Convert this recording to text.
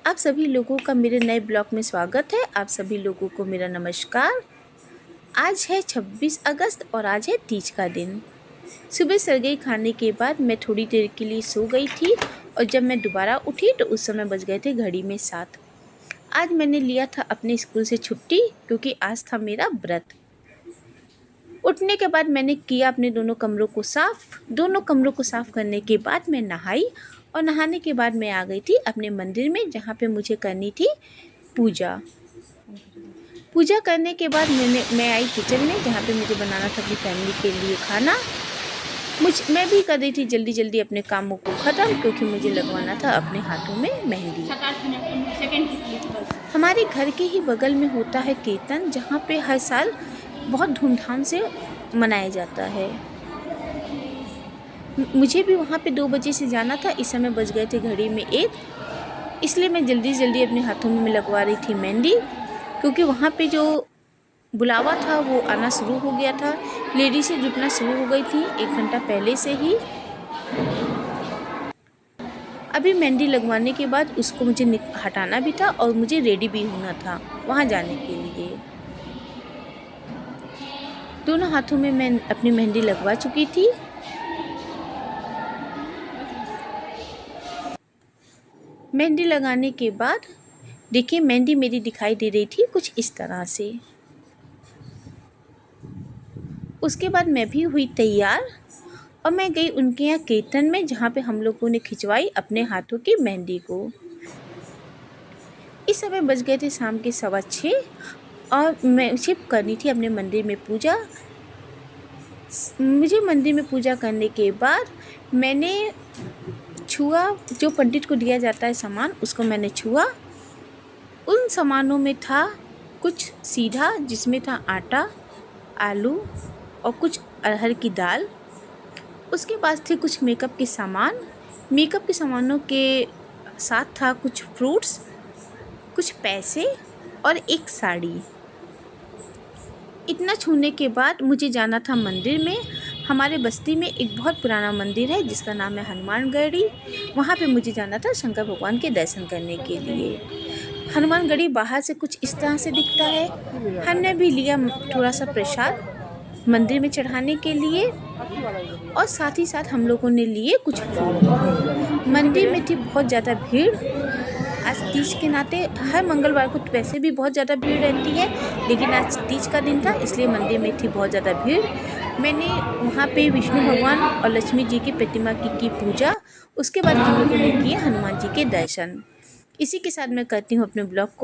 आप सभी लोगों का मेरे नए ब्लॉग में स्वागत है। आप सभी लोगों को मेरा नमस्कार। आज है 26 अगस्त और आज है तीज का दिन। सुबह सरगई खाने के बाद मैं थोड़ी देर के लिए सो गई थी और जब मैं दोबारा उठी तो उस समय बज गए थे घड़ी में 7। आज मैंने लिया था अपने स्कूल से छुट्टी क्योंकि आज था मेरा व्रत। उठने के बाद मैंने किया अपने दोनों कमरों को साफ़। दोनों कमरों को साफ़ करने के बाद मैं नहाई और नहाने के बाद मैं आ गई थी अपने मंदिर में जहाँ पे मुझे करनी थी पूजा। पूजा करने के बाद मैं आई किचन में जहाँ पे मुझे बनाना था अपनी फैमिली के लिए खाना। मैं भी कर रही थी जल्दी जल्दी अपने कामों को ख़त्म क्योंकि मुझे लगवाना था अपने हाथों में मेहंदी। हमारे घर के ही बगल में होता है कीर्तन जहाँ पे हर साल बहुत धूमधाम से मनाया जाता है। मुझे भी वहाँ पे 2 बजे से जाना था। इस समय बज गए थे घड़ी में 1, इसलिए मैं जल्दी जल्दी अपने हाथों में लगवा रही थी मेहंदी क्योंकि वहाँ पे जो बुलावा था वो आना शुरू हो गया था। लेडीज़ें जुटना शुरू हो गई थी 1 घंटा पहले से ही। अभी मेहंदी लगवाने के बाद उसको मुझे हटाना भी था और मुझे रेडी भी होना था वहाँ जाने के लिए। दोनों हाथों में मैं अपनी मेहंदी लगवा चुकी थी। मेहंदी लगाने के बाद देखिए मेहंदी मेरी दिखाई दे रही थी कुछ इस तरह से। उसके बाद मैं भी हुई तैयार और मैं गई उनके यहाँ कीर्तन में जहाँ पे हम लोगों ने खिंचवाई अपने हाथों की मेहंदी को। इस समय बज गए थे शाम के 6:15 और मुझे करनी थी अपने मंदिर में पूजा। मुझे मंदिर में पूजा करने के बाद मैंने छुआ जो पंडित को दिया जाता है सामान, उसको मैंने छुआ। उन सामानों में था कुछ सीधा जिसमें था आटा, आलू और कुछ अरहर की दाल। उसके पास थे कुछ मेकअप के सामान। मेकअप के सामानों के साथ था कुछ फ्रूट्स, कुछ पैसे और एक साड़ी। इतना छूने के बाद मुझे जाना था मंदिर में। हमारे बस्ती में एक बहुत पुराना मंदिर है जिसका नाम है हनुमानगढ़ी। वहाँ पे मुझे जाना था शंकर भगवान के दर्शन करने के लिए। हनुमानगढ़ी बाहर से कुछ इस तरह से दिखता है। हमने भी लिया थोड़ा सा प्रसाद मंदिर में चढ़ाने के लिए और साथ ही साथ हम लोगों ने लिए कुछ फूल। मंदिर में थी बहुत ज़्यादा भीड़। आज तीज के नाते हर मंगलवार को वैसे भी बहुत ज़्यादा भीड़ रहती है, लेकिन आज तीज का दिन था इसलिए मंदिर में थी बहुत ज़्यादा भीड़। मैंने वहाँ पे विष्णु भगवान और लक्ष्मी जी की प्रतिमा की पूजा। उसके बाद हम लोगों ने किए हनुमान जी के दर्शन। इसी के साथ मैं करती हूँ अपने ब्लॉग को